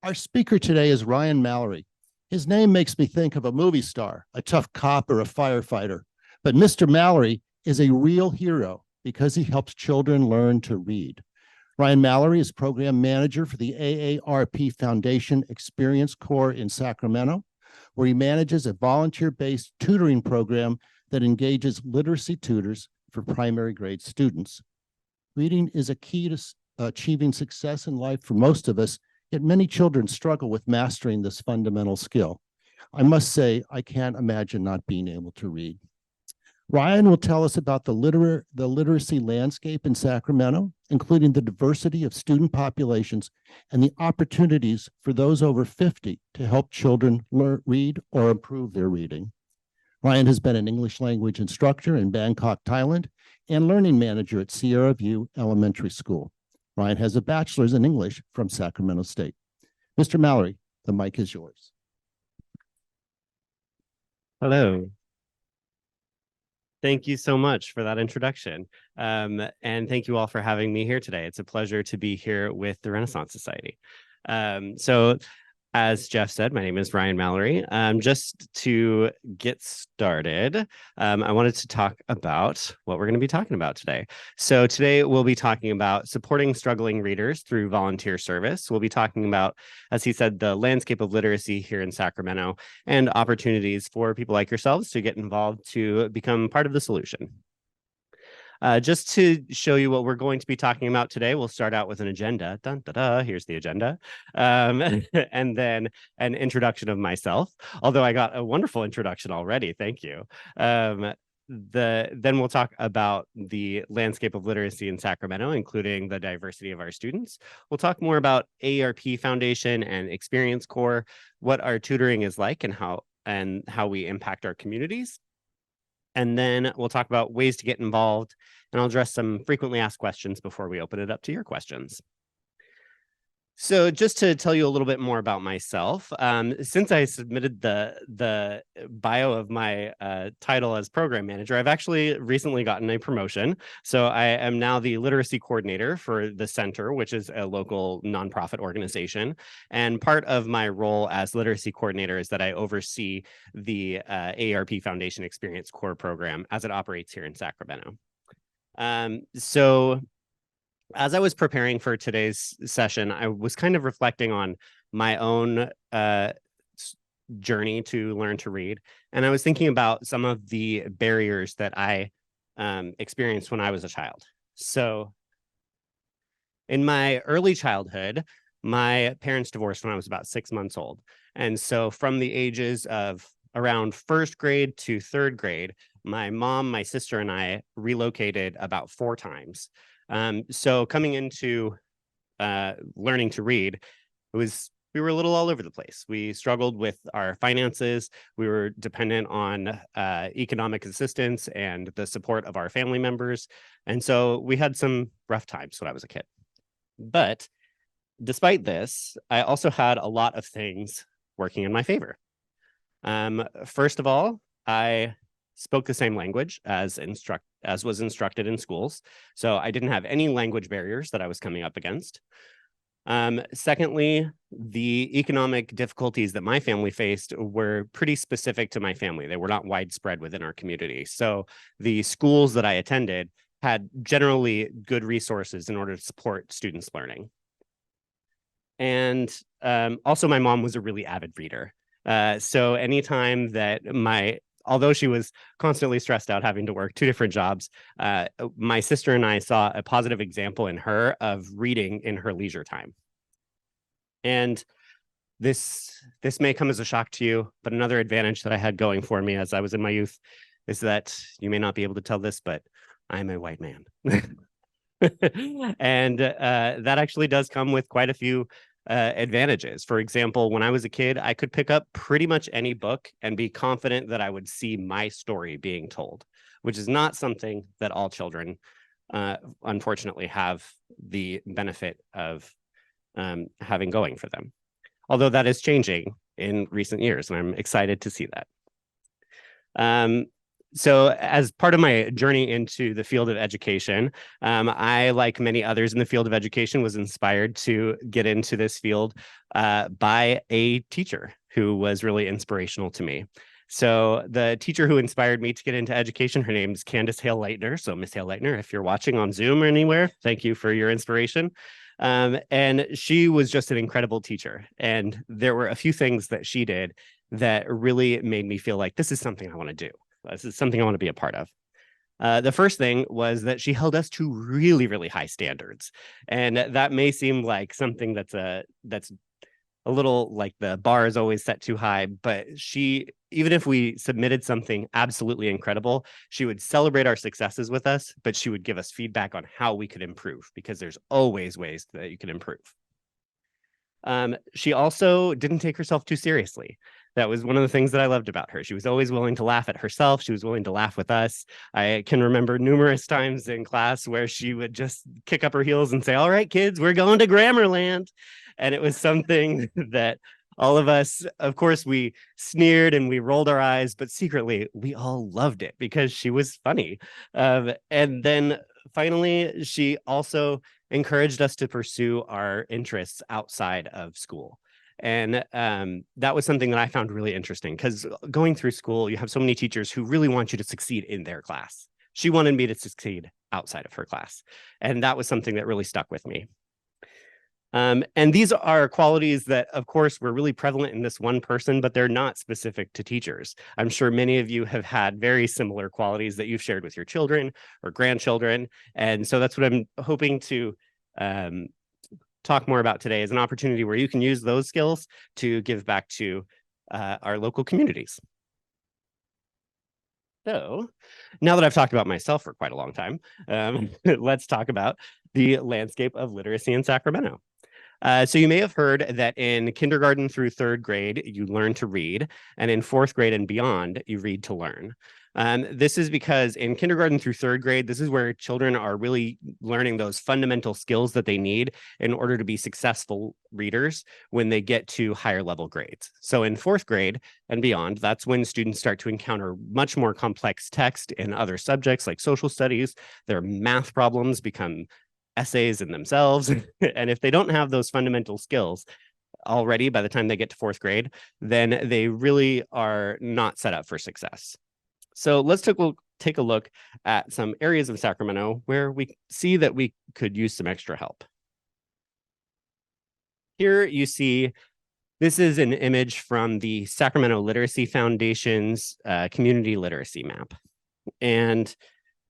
Our speaker today is Ryan Mallory. His name makes me think of a movie star, a tough cop, or a firefighter. But Mr. Mallory is a real hero because he helps children learn to read. Ryan Mallory is program manager for the AARP Foundation Experience Corps in Sacramento, where he manages a volunteer-based tutoring program that engages literacy tutors for primary grade students. Reading is a key to achieving success in life for most of us, yet many children struggle with mastering this fundamental skill. I must say, I can't imagine not being able to read. Ryan will tell us about the literacy landscape in Sacramento, including the diversity of student populations and the opportunities for those over 50 to help children read or improve their reading. Ryan has been an English language instructor in Bangkok, Thailand, and learning manager at Sierra View Elementary School. Ryan has a bachelor's in English from Sacramento State. Mr. Mallory, the mic is yours. Hello. Thank you so much for that introduction. And thank you all for having me here today. It's a pleasure to be here with the Renaissance Society. So as Jeff said, my name is Ryan Mallory. Just to get started, I wanted to talk about what we're going to be talking about today. So today we'll be talking about supporting struggling readers through volunteer service. We'll be talking about, as he said, the landscape of literacy here in Sacramento and opportunities for people like yourselves to get involved to become part of the solution. Just to show you what we're going to be talking about today, we'll start out with an agenda. Dun, da, da, here's the agenda. And then an introduction of myself, although I got a wonderful introduction already. Thank you. Then we'll talk about the landscape of literacy in Sacramento, including the diversity of our students. We'll talk more about AARP Foundation and Experience Corps, what our tutoring is like and how we impact our communities. And then we'll talk about ways to get involved, and I'll address some frequently asked questions before we open it up to your questions. So just to tell you a little bit more about myself, since I submitted the bio of my title as program manager, I've actually recently gotten a promotion. So I am now the literacy coordinator for the center, which is a local nonprofit organization. And part of my role as literacy coordinator is that I oversee the AARP Foundation Experience Corps program as it operates here in Sacramento. So as I was preparing for today's session, I was kind of reflecting on my own journey to learn to read. And I was thinking about some of the barriers that I experienced when I was a child. So in my early childhood, my parents divorced when I was about 6 months old. And so from the ages of around first grade to third grade, my mom, my sister, and I relocated about 4 times. So coming into learning to read, we were a little all over the place. We struggled with our finances. We were dependent on economic assistance and the support of our family members. And so we had some rough times when I was a kid. But despite this, I also had a lot of things working in my favor. First of all, I spoke the same language as was instructed in schools. So I didn't have any language barriers that I was coming up against. Secondly, the economic difficulties that my family faced were pretty specific to my family. They were not widespread within our community. So the schools that I attended had generally good resources in order to support students' learning. And also my mom was a really avid reader. So anytime that although she was constantly stressed out having to work 2 different jobs, my sister and I saw a positive example in her of reading in her leisure time. And this may come as a shock to you, but another advantage that I had going for me as I was in my youth is that you may not be able to tell this, but I'm a white man. And that actually does come with quite a few advantages. For example, when I was a kid, I could pick up pretty much any book and be confident that I would see my story being told, which is not something that all children, unfortunately, have the benefit of having going for them. Although that is changing in recent years, and I'm excited to see that. So as part of my journey into the field of education, I, like many others in the field of education, was inspired to get into this field by a teacher who was really inspirational to me. So the teacher who inspired me to get into education, her name is Candace Hale Leitner. So Miss Hale Leitner, if you're watching on Zoom or anywhere, thank you for your inspiration. And she was just an incredible teacher. And there were a few things that she did that really made me feel like this is something I want to do. This is something I want to be a part of. The first thing was that she held us to really, really high standards. And that may seem like something that's a little like the bar is always set too high, but she, even if we submitted something absolutely incredible, she would celebrate our successes with us, but she would give us feedback on how we could improve, because there's always ways that you can improve. She also didn't take herself too seriously. That was one of the things that I loved about her. She was always willing to laugh at herself. She was willing to laugh with us. I can remember numerous times in class where she would just kick up her heels and say, "All right, kids, we're going to Grammarland." And it was something that all of us, of course, we sneered and we rolled our eyes, but secretly we all loved it because she was funny. And then finally, she also encouraged us to pursue our interests outside of school. And that was something that I found really interesting, because going through school, you have so many teachers who really want you to succeed in their class. She wanted me to succeed outside of her class. And that was something that really stuck with me. And these are qualities that, of course, were really prevalent in this one person, but they're not specific to teachers. I'm sure many of you have had very similar qualities that you've shared with your children or grandchildren. And so that's what I'm hoping to talk more about today, is an opportunity where you can use those skills to give back to our local communities. So now that I've talked about myself for quite a long time, let's talk about the landscape of literacy in Sacramento. So you may have heard that in kindergarten through third grade, you learn to read, and in fourth grade and beyond, you read to learn. This is because in kindergarten through third grade, this is where children are really learning those fundamental skills that they need in order to be successful readers when they get to higher level grades. So in fourth grade and beyond, that's when students start to encounter much more complex text in other subjects like social studies. Their math problems become essays in themselves. And if they don't have those fundamental skills already by the time they get to fourth grade, then they really are not set up for success. So let's take a look at some areas of Sacramento where we see that we could use some extra help. Here you see, this is an image from the Sacramento Literacy Foundation's community literacy map. And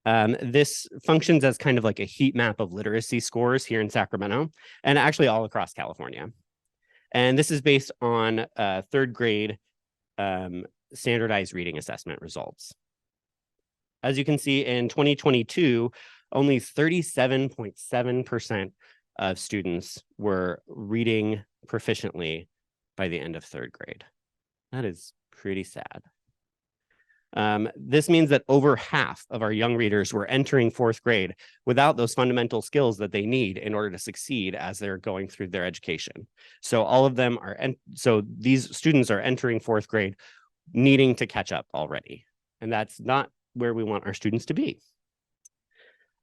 this functions as kind of like a heat map of literacy scores here in Sacramento and actually all across California. And this is based on third grade standardized reading assessment results. As you can see, in 2022, only 37.7% of students were reading proficiently by the end of third grade. That is pretty sad. This means that over half of our young readers were entering fourth grade without those fundamental skills that they need in order to succeed as they're going through their education. So all of them are, so these students are entering fourth grade needing to catch up already. And that's not where we want our students to be.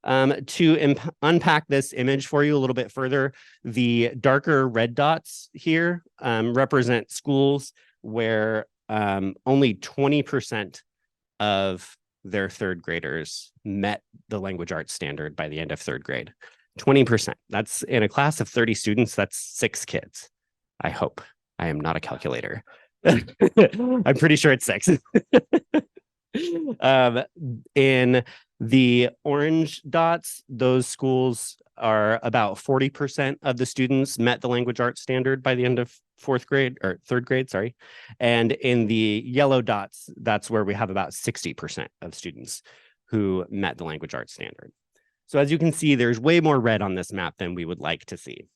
To unpack this image for you a little bit further, the darker red dots here represent schools where only 20% of their third graders met the language arts standard by the end of third grade. 20%. That's in a class of 30 students, that's 6 kids. I hope. I am not a calculator. I'm pretty sure it's 6. In the orange dots, those schools are about 40% of the students met the language arts standard by the end of fourth grade or third grade, sorry. And in the yellow dots, that's where we have about 60% of students who met the language arts standard. So as you can see, there's way more red on this map than we would like to see.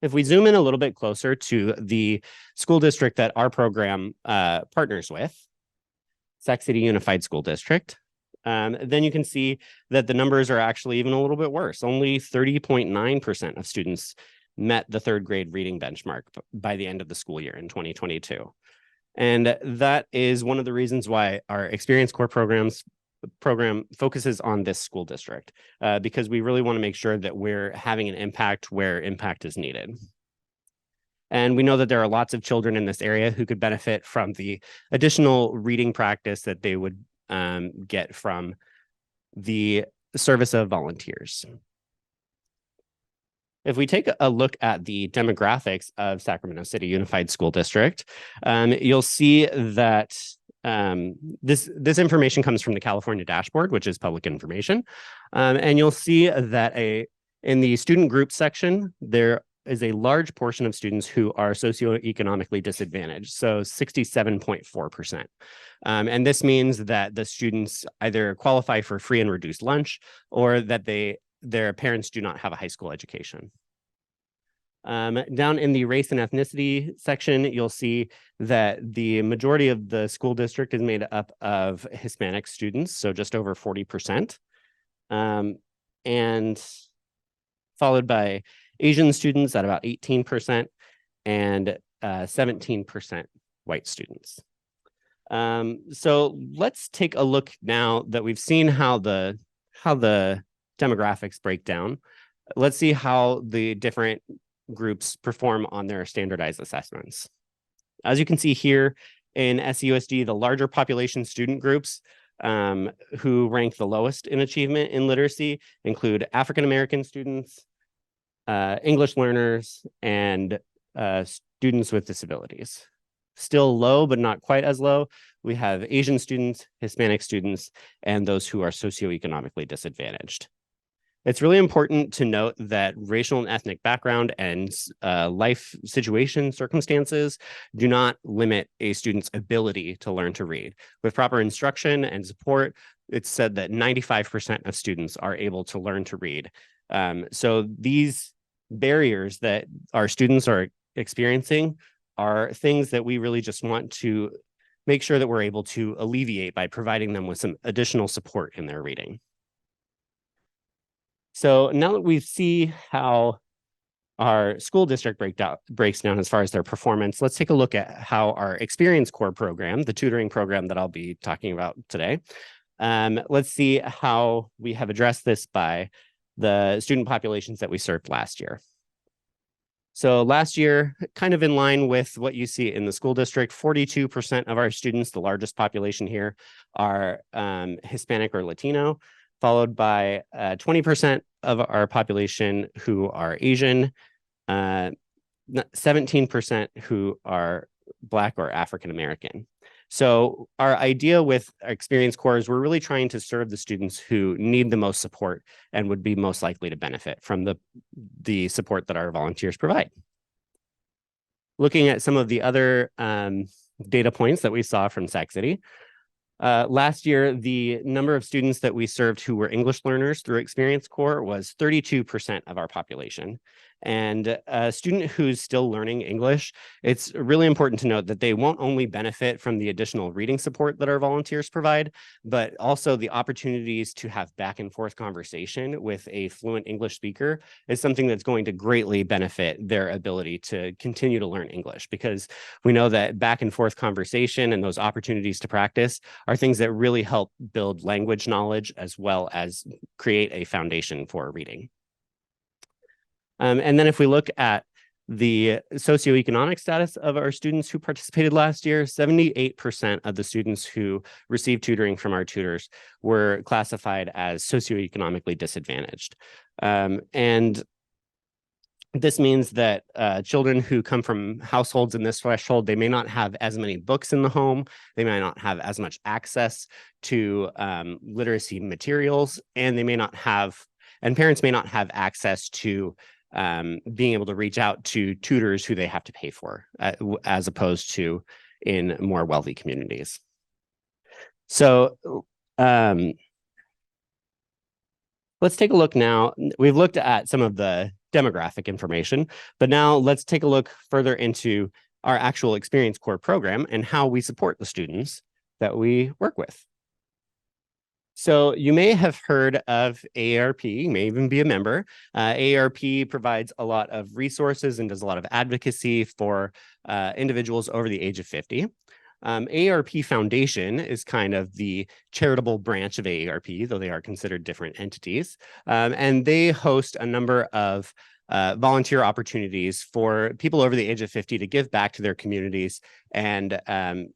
If we zoom in a little bit closer to the school district that our program partners with, Sac City Unified School District, then you can see that the numbers are actually even a little bit worse. Only 30.9% of students met the third grade reading benchmark by the end of the school year in 2022. And that is one of the reasons why our Experience Core program focuses on this school district, because we really want to make sure that we're having an impact where impact is needed. And we know that there are lots of children in this area who could benefit from the additional reading practice that they would get from the service of volunteers. If we take a look at the demographics of Sacramento City Unified School District, you'll see that this information comes from the California dashboard, which is public information. And you'll see that in the student group section, there is a large portion of students who are socioeconomically disadvantaged, so 67.4%. And this means that the students either qualify for free and reduced lunch or that their parents do not have a high school education. Down in the race and ethnicity section, you'll see that the majority of the school district is made up of Hispanic students, so just over 40%, and followed by Asian students at about 18% and 17% white students. So let's take a look now that we've seen how the demographics break down. Let's see how the different groups perform on their standardized assessments. As you can see here in SUSD, the larger population student groups who rank the lowest in achievement in literacy include African-American students, English learners, and students with disabilities. Still low, but not quite as low, we have Asian students, Hispanic students, and those who are socioeconomically disadvantaged. It's really important to note that racial and ethnic background and life situation circumstances do not limit a student's ability to learn to read. With proper instruction and support, it's said that 95% of students are able to learn to read. So these barriers that our students are experiencing are things that we really just want to make sure that we're able to alleviate by providing them with some additional support in their reading. So now that we see how our school district breaks down as far as their performance, let's take a look at how our Experience Core program, the tutoring program that I'll be talking about today, let's see how we have addressed this by the student populations that we served last year. So last year, kind of in line with what you see in the school district, 42% of our students, the largest population here, are Hispanic or Latino, followed by 20% of our population who are Asian, 17% who are Black or African American. So our idea with Experience Core is we're really trying to serve the students who need the most support and would be most likely to benefit from the support that our volunteers provide. Looking at some of the other data points that we saw from Sac City, last year, the number of students that we served who were English learners through Experience Core was 32% of our population. And a student who's still learning English, it's really important to note that they won't only benefit from the additional reading support that our volunteers provide, but also the opportunities to have back and forth conversation with a fluent English speaker is something that's going to greatly benefit their ability to continue to learn English, because we know that back and forth conversation and those opportunities to practice are things that really help build language knowledge as well as create a foundation for reading. And then if we look at the socioeconomic status of our students who participated last year, 78% of the students who received tutoring from our tutors were classified as socioeconomically disadvantaged. And this means that children who come from households in this threshold, they may not have as many books in the home, they may not have as much access to literacy materials, and they may not have, and parents may not have access to being able to reach out to tutors who they have to pay for, as opposed to in more wealthy communities. So let's take a look now. We've looked at some of the demographic information, but now let's take a look further into our actual Experience Core program and how we support the students that we work with. So you may have heard of AARP, you may even be a member. AARP provides a lot of resources and does a lot of advocacy for individuals over the age of 50. AARP Foundation is kind of the charitable branch of AARP, though they are considered different entities. And they host a number of volunteer opportunities for people over the age of 50 to give back to their communities and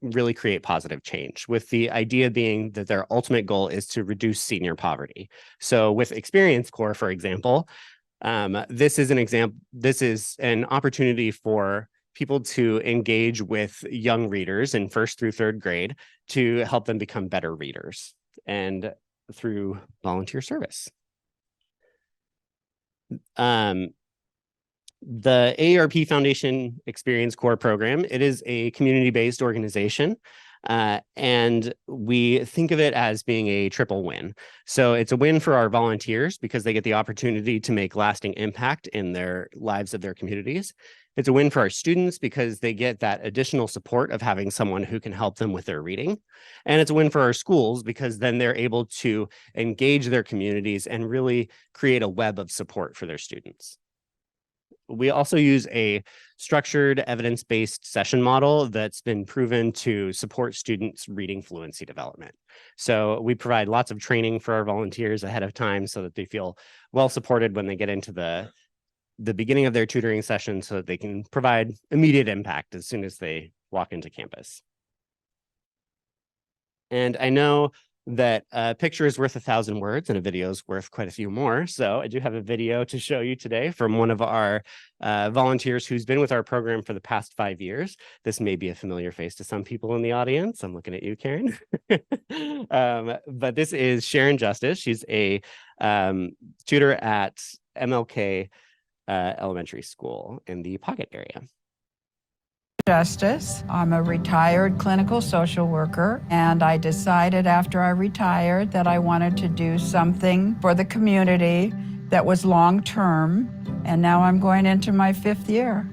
really create positive change, with the idea being that their ultimate goal is to reduce senior poverty. So with Experience Corps, for example, this is an opportunity for people to engage with young readers in first through third grade to help them become better readers, and through volunteer service. The AARP Foundation Experience Corps program, it is a community-based organization, and we think of it as being a triple win. So it's a win for our volunteers because they get the opportunity to make lasting impact in their lives of their communities. It's a win for our students because they get that additional support of having someone who can help them with their reading. And it's a win for our schools because then they're able to engage their communities and really create a web of support for their students. We also use a structured evidence-based session model that's been proven to support students' reading fluency development. So we provide lots of training for our volunteers ahead of time so that they feel well supported when they get into the beginning of their tutoring session, so that they can provide immediate impact as soon as they walk into campus. And I know that a picture is worth 1,000 words and a video is worth quite a few more. So I do have a video to show you today from one of our volunteers who's been with our program for the past 5 years. This may be a familiar face to some people in the audience. I'm looking at you, Karen. But this is Sharon Justice. She's a tutor at MLK Elementary School in the Pocket area. Justice. I'm a retired clinical social worker, and I decided after I retired that I wanted to do something for the community that was long-term, and now I'm going into my 5th year.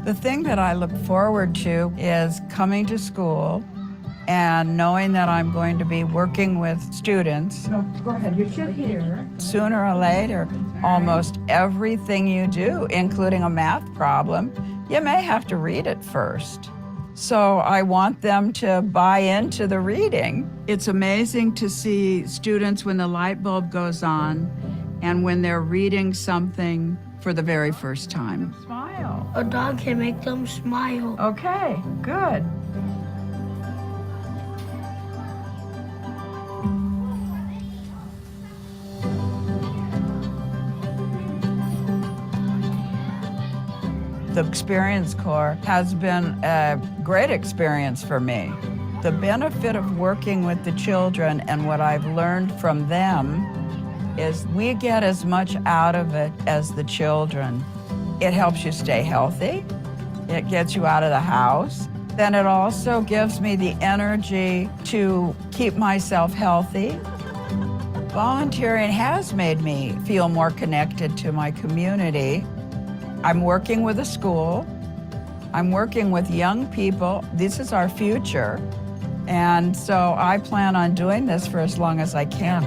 The thing that I look forward to is coming to school and knowing that I'm going to be working with students. No, go ahead, you should hear. Sooner or later, almost everything you do, including a math problem, you may have to read it first. So I want them to buy into the reading. It's amazing to see students when the light bulb goes on and when they're reading something for the very first time. Smile. A dog can make them smile. Okay, good. The Experience Corps has been a great experience for me. The benefit of working with the children and what I've learned from them is we get as much out of it as the children. It helps you stay healthy. It gets you out of the house. Then it also gives me the energy to keep myself healthy. Volunteering has made me feel more connected to my community. I'm working with a school. I'm working with young people. This is our future. And so I plan on doing this for as long as I can.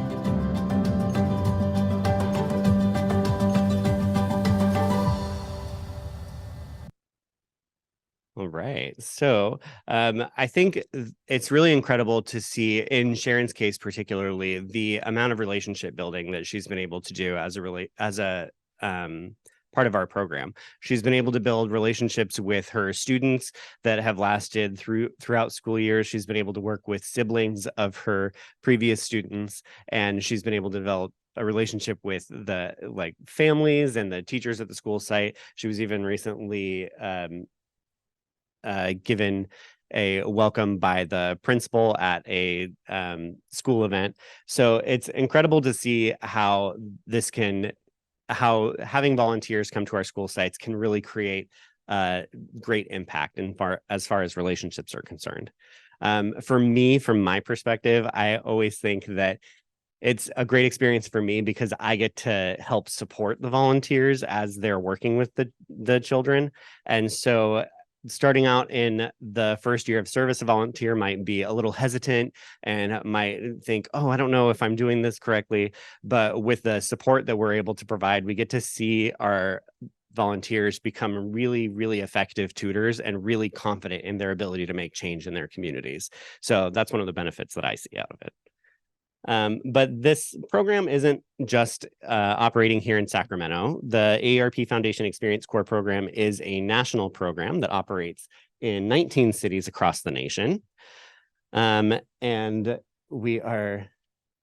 All right. So I think it's really incredible to see, in Sharon's case particularly, the amount of relationship building that she's been able to do as a part of our program. She's been able to build relationships with her students that have lasted throughout school years. She's been able to work with siblings of her previous students, and she's been able to develop a relationship with the families and the teachers at the school site. She was even recently given a welcome by the principal at a school event. So it's incredible to see how having volunteers come to our school sites can really create great impact as far as relationships are concerned. For me, from my perspective, I always think that it's a great experience for me because I get to help support the volunteers as they're working with the children. And so starting out in the first year of service, a volunteer might be a little hesitant and might think, oh, I don't know if I'm doing this correctly. But with the support that we're able to provide, we get to see our volunteers become really, really effective tutors and really confident in their ability to make change in their communities. So that's one of the benefits that I see out of it. But this program isn't just operating here in Sacramento. The AARP Foundation Experience Corps program is a national program that operates in 19 cities across the nation. And we are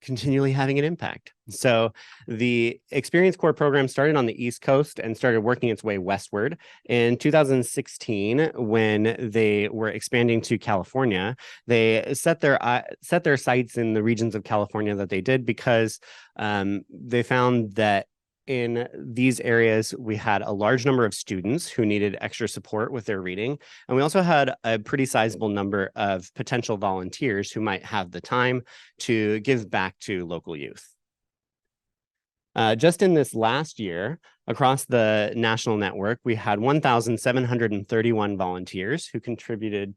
continually having an impact. So the Experience Corps program started on the East Coast and started working its way westward. In 2016, when they were expanding to California, they set their sights in the regions of California that they did because they found that in these areas, we had a large number of students who needed extra support with their reading. And we also had a pretty sizable number of potential volunteers who might have the time to give back to local youth. Just in this last year, across the national network, we had 1,731 volunteers who contributed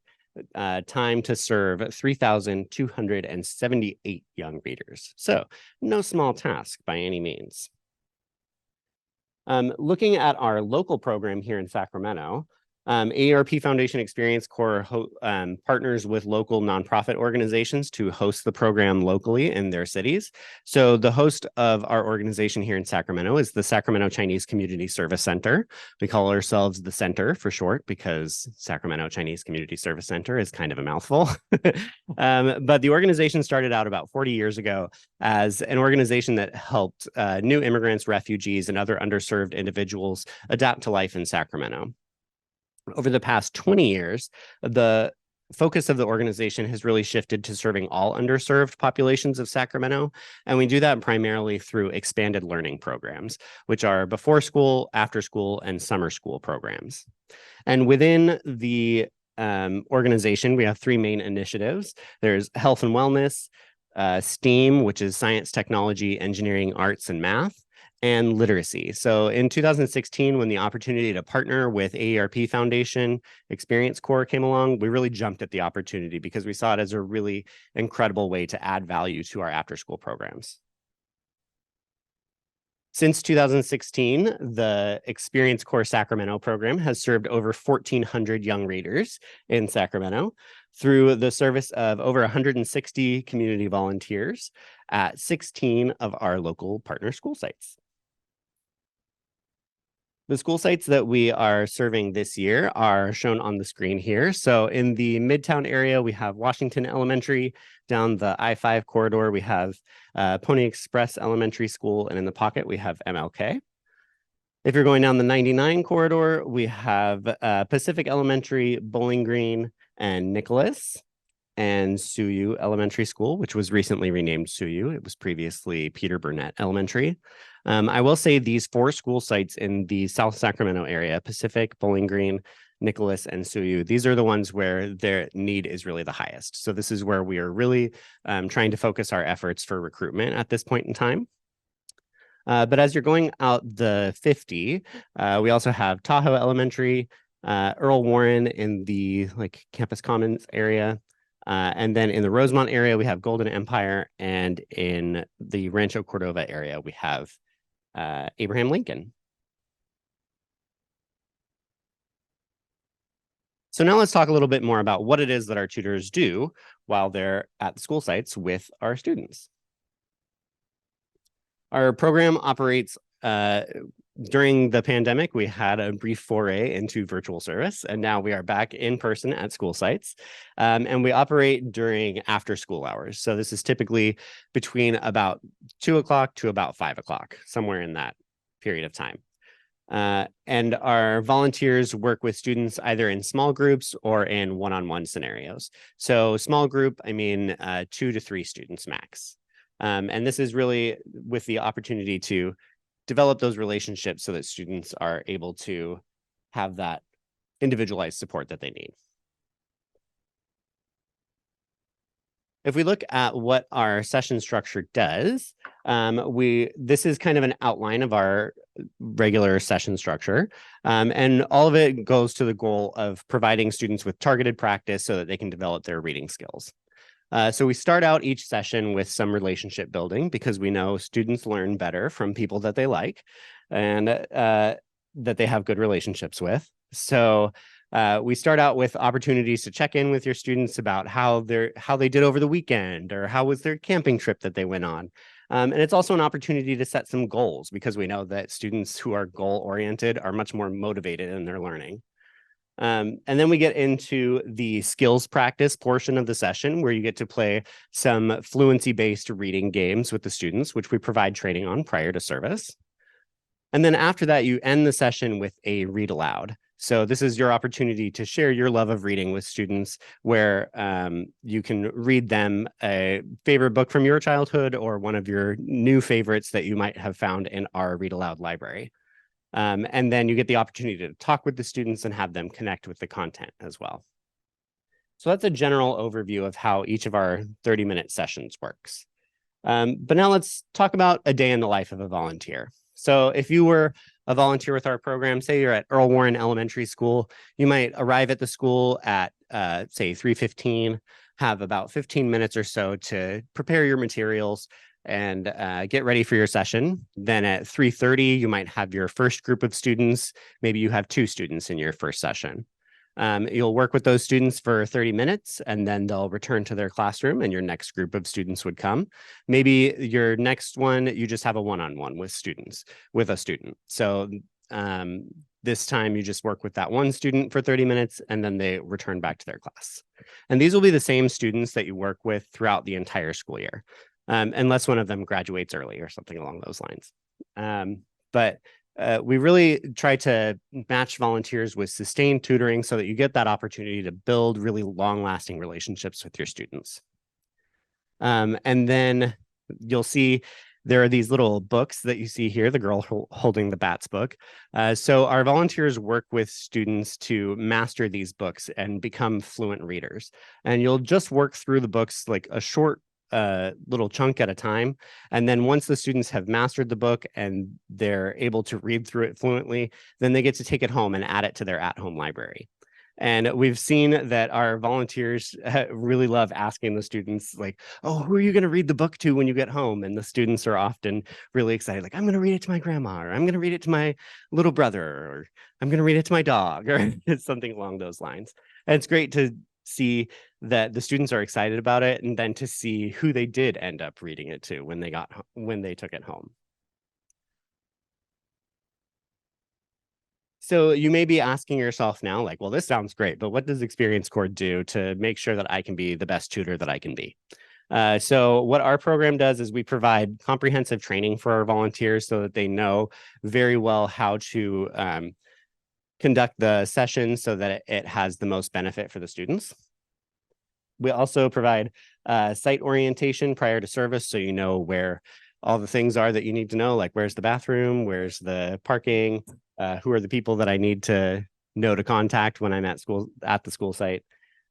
time to serve 3,278 young readers. So no small task by any means. Looking at our local program here in Sacramento, AARP Foundation Experience Corps partners with local nonprofit organizations to host the program locally in their cities. So the host of our organization here in Sacramento is the Sacramento Chinese Community Service Center. We call ourselves the Center for short because Sacramento Chinese Community Service Center is kind of a mouthful. But the organization started out about 40 years ago as an organization that helped new immigrants, refugees, and other underserved individuals adapt to life in Sacramento. Over the past 20 years, the focus of the organization has really shifted to serving all underserved populations of Sacramento. And we do that primarily through expanded learning programs, which are before school, after school, and summer school programs. And within the organization, we have three main initiatives. There's health and wellness, STEAM, which is science, technology, engineering, arts, and math, and literacy. So in 2016, when the opportunity to partner with AARP Foundation Experience Corps came along, we really jumped at the opportunity because we saw it as a really incredible way to add value to our after-school programs. Since 2016, the Experience Corps Sacramento program has served over 1,400 young readers in Sacramento through the service of over 160 community volunteers at 16 of our local partner school sites. The school sites that we are serving this year are shown on the screen here. So in the Midtown area, we have Washington Elementary. Down the I-5 corridor, we have Pony Express Elementary School. And in the pocket, we have MLK. If you're going down the 99 corridor, we have Pacific Elementary, Bowling Green, and Nicholas. And Suyu Elementary School, which was recently renamed Suyu. It was previously Peter Burnett Elementary. I will say these four school sites in the South Sacramento area, Pacific, Bowling Green, Nicholas, and Suyu, these are the ones where their need is really the highest. So this is where we are really trying to focus our efforts for recruitment at this point in time. But as you're going out the 50, we also have Tahoe Elementary, Earl Warren in the Campus Commons area. And then in the Rosemont area, we have Golden Empire. And in the Rancho Cordova area, we have Abraham Lincoln. So now let's talk a little bit more about what it is that our tutors do while they're at the school sites with our students. Our program operates during the pandemic. We had a brief foray into virtual service, and now we are back in person at school sites. And we operate during after school hours. So this is typically between about 2 o'clock to about 5 o'clock, somewhere in that period of time. And our volunteers work with students either in small groups or in one-on-one scenarios. So small group, I mean 2 to 3 students max. And this is really with the opportunity to develop those relationships so that students are able to have that individualized support that they need. If we look at what our session structure does, this is kind of an outline of our regular session structure. And all of it goes to the goal of providing students with targeted practice so that they can develop their reading skills. So we start out each session with some relationship building because we know students learn better from people that they like. And that they have good relationships with. So we start out with opportunities to check in with your students about how they did over the weekend, or how was their camping trip that they went on. And it's also an opportunity to set some goals, because we know that students who are goal-oriented are much more motivated in their learning. And then we get into the skills practice portion of the session, where you get to play some fluency-based reading games with the students, which we provide training on prior to service. And then after that, you end the session with a read aloud. So this is your opportunity to share your love of reading with students, where you can read them a favorite book from your childhood, or one of your new favorites that you might have found in our read aloud library. And then you get the opportunity to talk with the students and have them connect with the content as well. So that's a general overview of how each of our 30-minute sessions works. But now let's talk about a day in the life of a volunteer. So if you were a volunteer with our program, say you're at Earl Warren Elementary School, you might arrive at the school at, say, 3:15, have about 15 minutes or so to prepare your materials and get ready for your session. Then at 3:30, you might have your first group of students. Maybe you have 2 students in your first session. You'll work with those students for 30 minutes, and then they'll return to their classroom, and your next group of students would come. Maybe your next one, you just have a one-on-one with a student. So this time you just work with that one student for 30 minutes, and then they return back to their class. And these will be the same students that you work with throughout the entire school year, unless one of them graduates early or something along those lines. But we really try to match volunteers with sustained tutoring, so that you get that opportunity to build really long-lasting relationships with your students. And then you'll see there are these little books that you see here, the girl holding the bats book. So our volunteers work with students to master these books and become fluent readers. And you'll just work through the books like a short little chunk at a time. And then once the students have mastered the book and they're able to read through it fluently, then they get to take it home and add it to their at-home library. And we've seen that our volunteers really love asking the students, like, oh, who are you going to read the book to when you get home? And the students are often really excited, like, I'm going to read it to my grandma, or I'm going to read it to my little brother, or I'm going to read it to my dog, or something along those lines. And it's great to see that the students are excited about it, and then to see who they did end up reading it to when they took it home. So you may be asking yourself now, like, well, this sounds great, but what does Experience Corps do to make sure that I can be the best tutor that I can be? So what our program does is we provide comprehensive training for our volunteers, so that they know very well how to conduct the session so that it has the most benefit for the students. We also provide site orientation prior to service, so you know where all the things are that you need to know, like where's the bathroom, where's the parking, who are the people that I need to know to contact when I'm at the school site.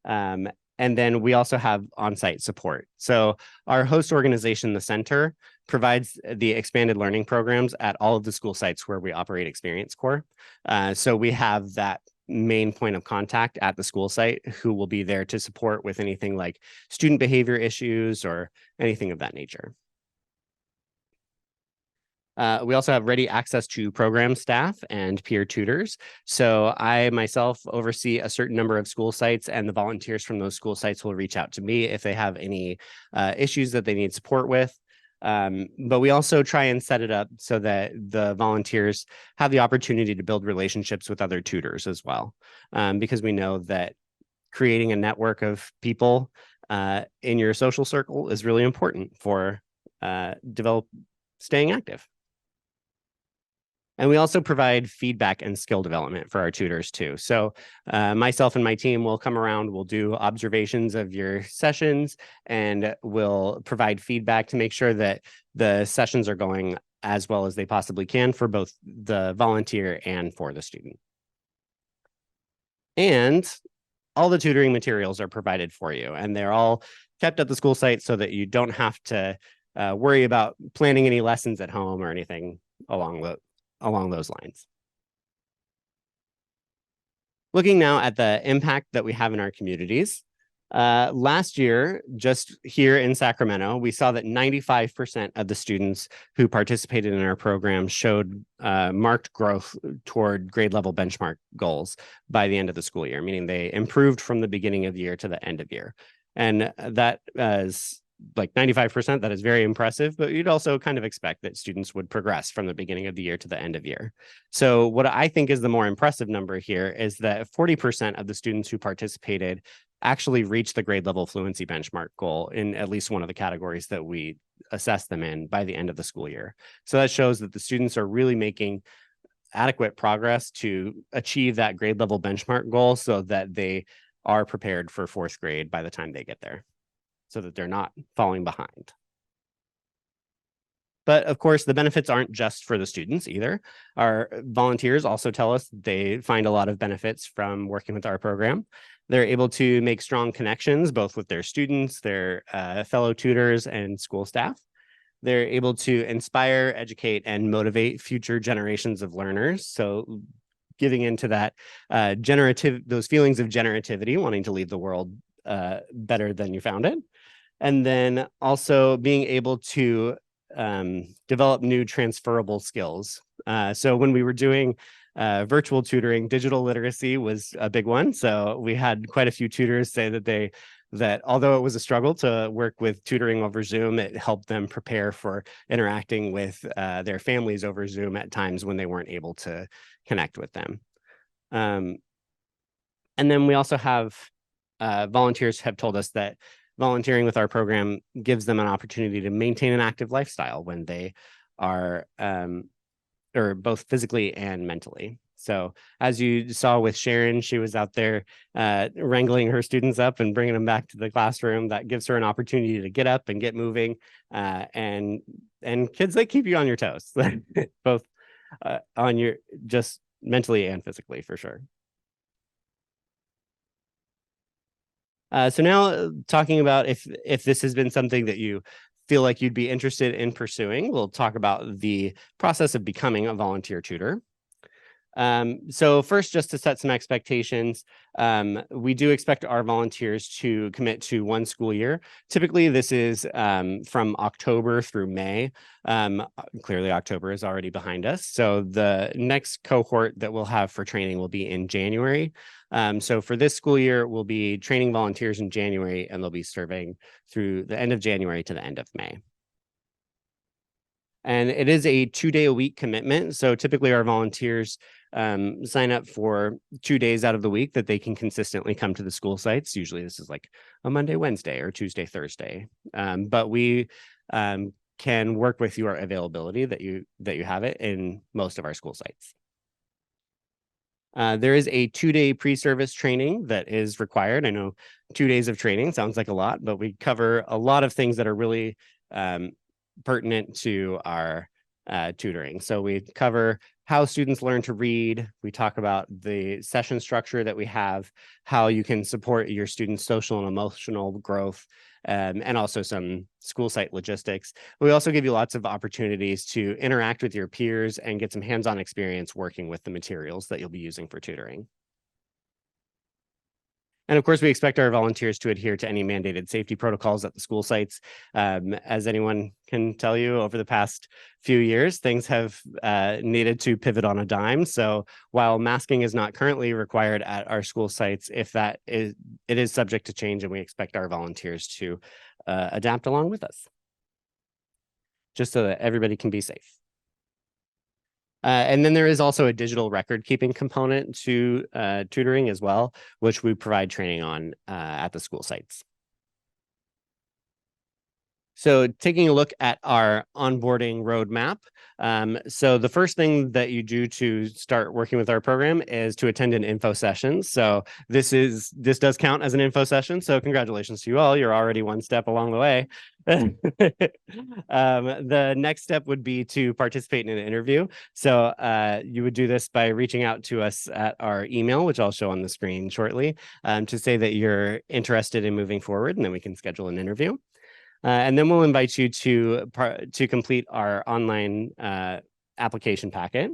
And then we also have on-site support. So our host organization, the center, provides the expanded learning programs at all of the school sites where we operate Experience Corps. So we have that main point of contact at the school site who will be there to support with anything like student behavior issues or anything of that nature. We also have ready access to program staff and peer tutors. So I myself oversee a certain number of school sites, and the volunteers from those school sites will reach out to me if they have any issues that they need support with. But we also try and set it up so that the volunteers have the opportunity to build relationships with other tutors as well, because we know that creating a network of people in your social circle is really important for staying active. And we also provide feedback and skill development for our tutors too. So myself and my team will come around, we'll do observations of your sessions, and we'll provide feedback to make sure that the sessions are going as well as they possibly can for both the volunteer and for the student. And all the tutoring materials are provided for you, and they're all kept at the school site so that you don't have to worry about planning any lessons at home or anything along those lines. Looking now at the impact that we have in our communities, Last year, just here in Sacramento, we saw that 95% of the students who participated in our program showed marked growth toward grade level benchmark goals by the end of the school year, meaning they improved from the beginning of the year to the end of year. And that is like 95%, that is very impressive, but you'd also kind of expect that students would progress from the beginning of the year to the end of year. So what I think is the more impressive number here is that 40% of the students who participated actually reached the grade level fluency benchmark goal in at least one of the categories that we assess them in by the end of the school year. So that shows that the students are really making adequate progress to achieve that grade level benchmark goal so that they are prepared for fourth grade by the time they get there, so that they're not falling behind. But of course, the benefits aren't just for the students either. Our volunteers also tell us they find a lot of benefits from working with our program. They're able to make strong connections, both with their students, their fellow tutors, and school staff. They're able to inspire, educate, and motivate future generations of learners. So giving into that those feelings of generativity, wanting to leave the world better than you found it. And then also being able to develop new transferable skills. So when we were doing virtual tutoring, digital literacy was a big one. So we had quite a few tutors say that although it was a struggle to work with tutoring over Zoom, it helped them prepare for interacting with their families over Zoom at times when they weren't able to connect with them. And then we also have volunteers have told us that volunteering with our program gives them an opportunity to maintain an active lifestyle when they are or both physically and mentally. So as you saw with Sharon, she was out there wrangling her students up and bringing them back to the classroom. That gives her an opportunity to get up and get moving. And kids, they keep you on your toes, both on your just mentally and physically, for sure. So now talking about if this has been something that you feel like you'd be interested in pursuing, we'll talk about the process of becoming a volunteer tutor. So first, just to set some expectations, we do expect our volunteers to commit to one school year. Typically, this is from October through May. Clearly, October is already behind us. So the next cohort that we'll have for training will be in January. So for this school year, we'll be training volunteers in January, and they'll be serving through the end of January to the end of May. And it is a 2-day-a-week commitment. So typically our volunteers sign up for 2 days out of the week that they can consistently come to the school sites. Usually this is like a Monday, Wednesday, or Tuesday, Thursday. But we can work with your availability that you have it in most of our school sites. There is a 2-day pre-service training that is required. I know 2 days of training sounds like a lot, but we cover a lot of things that are really pertinent to our tutoring. So we cover how students learn to read. We talk about the session structure that we have, how you can support your students' social and emotional growth, and also some school site logistics. We also give you lots of opportunities to interact with your peers and get some hands-on experience working with the materials that you'll be using for tutoring. And of course, we expect our volunteers to adhere to any mandated safety protocols at the school sites. As anyone can tell you, over the past few years, things have needed to pivot on a dime. So while masking is not currently required at our school sites, it is subject to change, and we expect our volunteers to adapt along with us, just so that everybody can be safe. And then there is also a digital record keeping component to tutoring as well, which we provide training on at the school sites. So taking a look at our onboarding roadmap. So the first thing that you do to start working with our program is to attend an info session. So this does count as an info session. So congratulations to you all. You're already one step along the way. The next step would be to participate in an interview. So you would do this by reaching out to us at our email, which I'll show on the screen shortly, to say that you're interested in moving forward, and then we can schedule an interview. And then we'll invite you to complete our online application packet.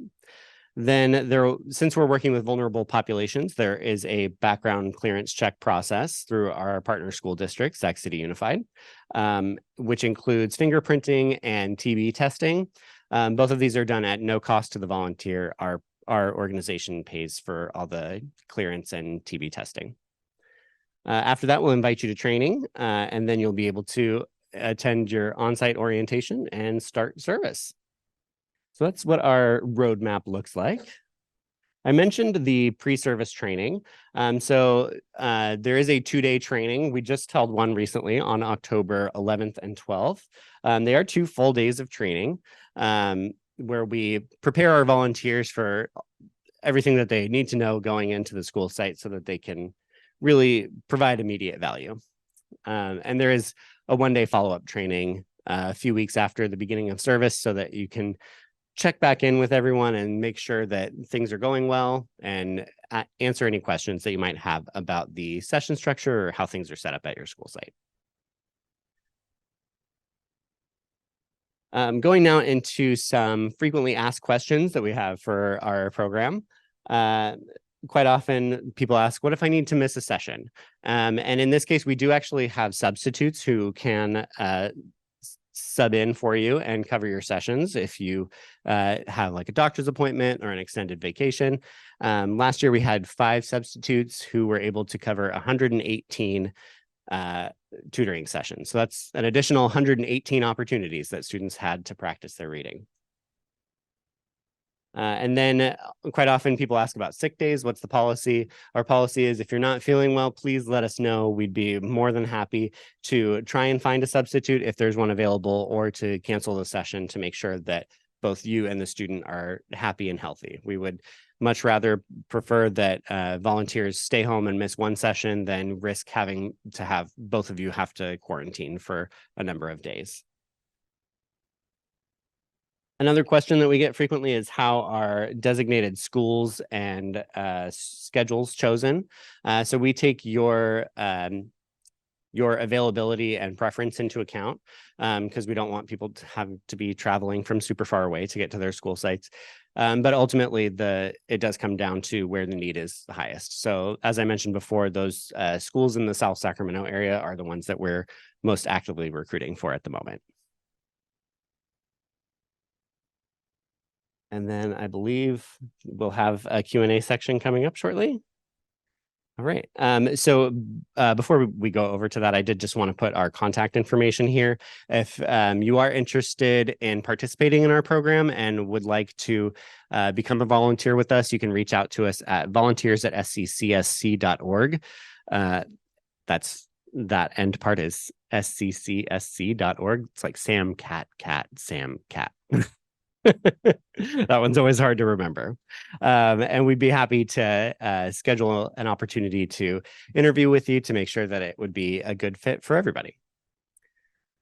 Then since we're working with vulnerable populations, there is a background clearance check process through our partner school district, Sac City Unified, which includes fingerprinting and TB testing. Both of these are done at no cost to the volunteer. Our organization pays for all the clearance and TB testing. After that, we'll invite you to training, and then you'll be able to attend your on-site orientation and start service. So that's what our roadmap looks like. I mentioned the pre-service training. So there is a 2-day training. We just held one recently on October 11th and 12th. They are 2 full days of training where we prepare our volunteers for everything that they need to know going into the school site so that they can really provide immediate value. And there is a 1-day follow-up training a few weeks after the beginning of service so that you can check back in with everyone and make sure that things are going well and answer any questions that you might have about the session structure or how things are set up at your school site. Going now into some frequently asked questions that we have for our program. Quite often people ask, what if I need to miss a session? And in this case, we do actually have substitutes who can sub in for you and cover your sessions if you have like a doctor's appointment or an extended vacation. Last year, we had 5 substitutes who were able to cover 118 tutoring sessions. So that's an additional 118 opportunities that students had to practice their reading. And then quite often people ask about sick days. What's the policy? Our policy is if you're not feeling well, please let us know. We'd be more than happy to try and find a substitute if there's one available or to cancel the session to make sure that both you and the student are happy and healthy. We would much rather prefer that volunteers stay home and miss one session than risk having to have both of you have to quarantine for a number of days. Another question that we get frequently is how are designated schools and schedules chosen? So we take your availability and preference into account because we don't want people to have to be traveling from super far away to get to their school sites. But ultimately, it does come down to where the need is the highest. So as I mentioned before, those schools in the South Sacramento area are the ones that we're most actively recruiting for at the moment. And then I believe we'll have a Q&A section coming up shortly. All right. So before we go over to that, I did just want to put our contact information here. If you are interested in participating in our program and would like to become a volunteer with us, you can reach out to us at volunteers@sccsc.org. That end part is sccsc.org. It's like Sam Cat, Sam Cat. That one's always hard to remember. And we'd be happy to schedule an opportunity to interview with you to make sure that it would be a good fit for everybody.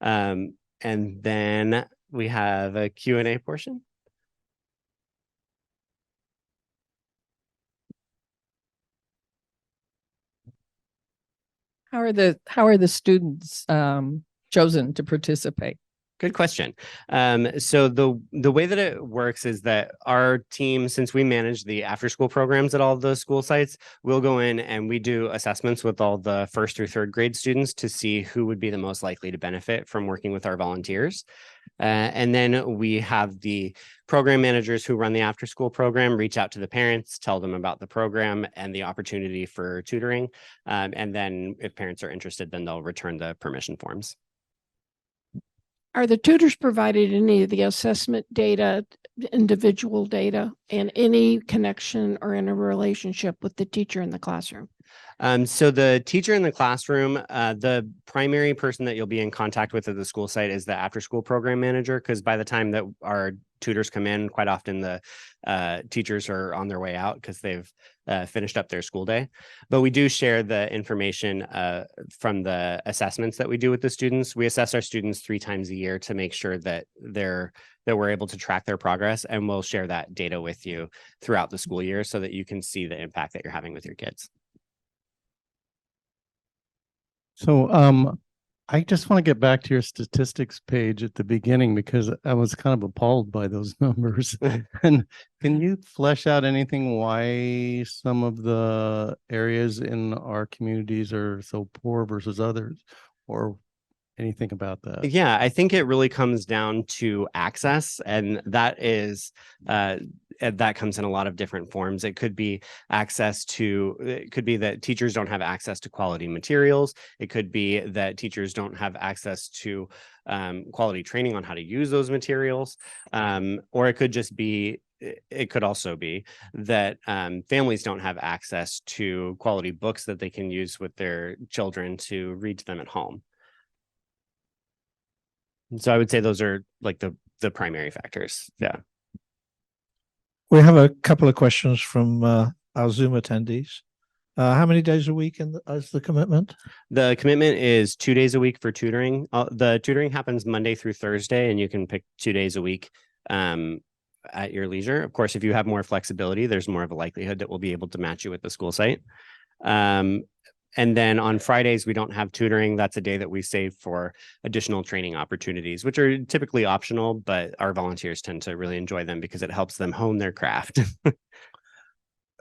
And then we have a Q&A portion. How are the students chosen to participate? Good question. So the way that it works is that our team, since we manage the after school programs at all of those school sites, we'll go in and we do assessments with all the 1st through 3rd grade students to see who would be the most likely to benefit from working with our volunteers. And then we have the program managers who run the after school program reach out to the parents, tell them about the program and the opportunity for tutoring. And then if parents are interested, then they'll return the permission forms. Are the tutors provided any of the assessment data, individual data, and any connection or in a relationship with the teacher in the classroom? So the teacher in the classroom, the primary person that you'll be in contact with at the school site is the after school program manager, because by the time that our tutors come in, quite often the teachers are on their way out because they've finished up their school day. But we do share the information from the assessments that we do with the students. We assess our students 3 times a year to make sure that we're able to track their progress, and we'll share that data with you throughout the school year so that you can see the impact that you're having with your kids. So I just want to get back to your statistics page at the beginning because I was kind of appalled by those numbers. And can you flesh out anything why some of the areas in our communities are so poor versus others, or anything about that? Yeah, I think it really comes down to access, and that is that comes in a lot of different forms. It could be it could be that teachers don't have access to quality materials. It could be that teachers don't have access to quality training on how to use those materials. Or it could just be, it could also be that families don't have access to quality books that they can use with their children to read to them at home. So I would say those are like the primary factors. Yeah. We have a couple of questions from our Zoom attendees. How many days a week is the commitment? The commitment is 2 days a week for tutoring. The tutoring happens Monday through Thursday, and you can pick 2 days a week at your leisure. Of course, if you have more flexibility, there's more of a likelihood that we'll be able to match you with the school site. And then on Fridays, we don't have tutoring. That's a day that we save for additional training opportunities, which are typically optional, but our volunteers tend to really enjoy them because it helps them hone their craft.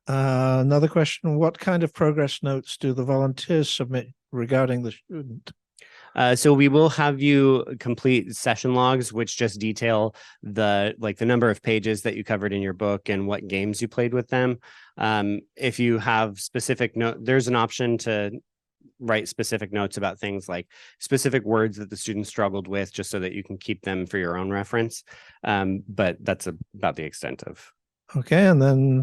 Another question, what kind of progress notes do the volunteers submit regarding the student? So we will have you complete session logs, which just detail the number of pages that you covered in your book and what games you played with them. If you have specific there's an option to write specific notes about things like specific words that the student struggled with, just so that you can keep them for your own reference. But that's about the extent of. Okay, and then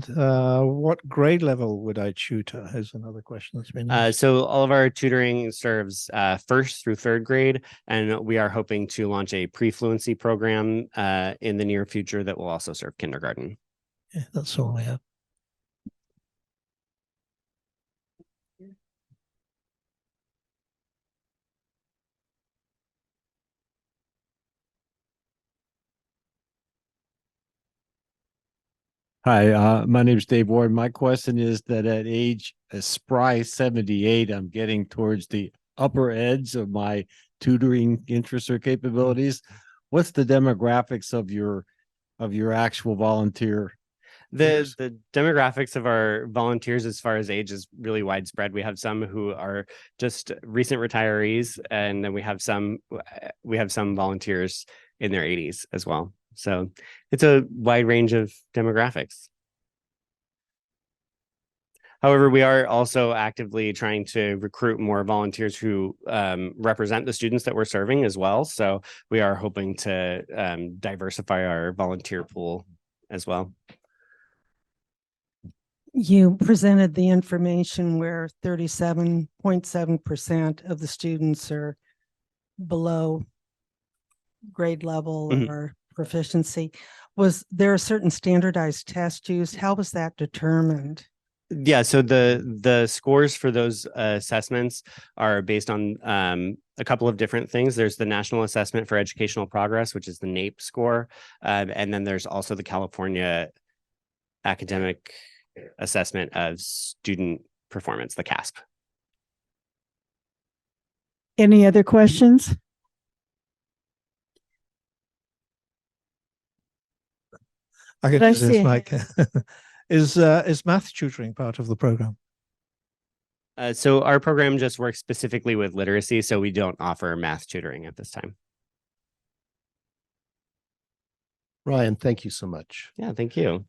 what grade level would I tutor is another question that's been asked. So all of our tutoring serves 1st through 3rd grade, and we are hoping to launch a pre-fluency program in the near future that will also serve kindergarten. Yeah, that's all I have. Hi, my name is Dave Ward. My question is that at age a spry 78, I'm getting towards the upper edge of my tutoring interests or capabilities. What's the demographics of your actual volunteer? The demographics of our volunteers as far as age is really widespread. We have some who are just recent retirees, and then we have some volunteers in their 80s as well. So it's a wide range of demographics. However, we are also actively trying to recruit more volunteers who represent the students that we're serving as well. So we are hoping to diversify our volunteer pool as well. You presented the information where 37.7% of the students are below grade level or proficiency. Was there a certain standardized test used? How was that determined? Yeah, so the scores for those assessments are based on a couple of different things. There's the National Assessment for Educational Progress, which is the NAEP score, and then there's also the California Academic Assessment of Student Performance, the CASP. Any other questions? I could do this, Mike. Is math tutoring part of the program? So our program just works specifically with literacy, so we don't offer math tutoring at this time. Ryan, thank you so much. Yeah, thank you.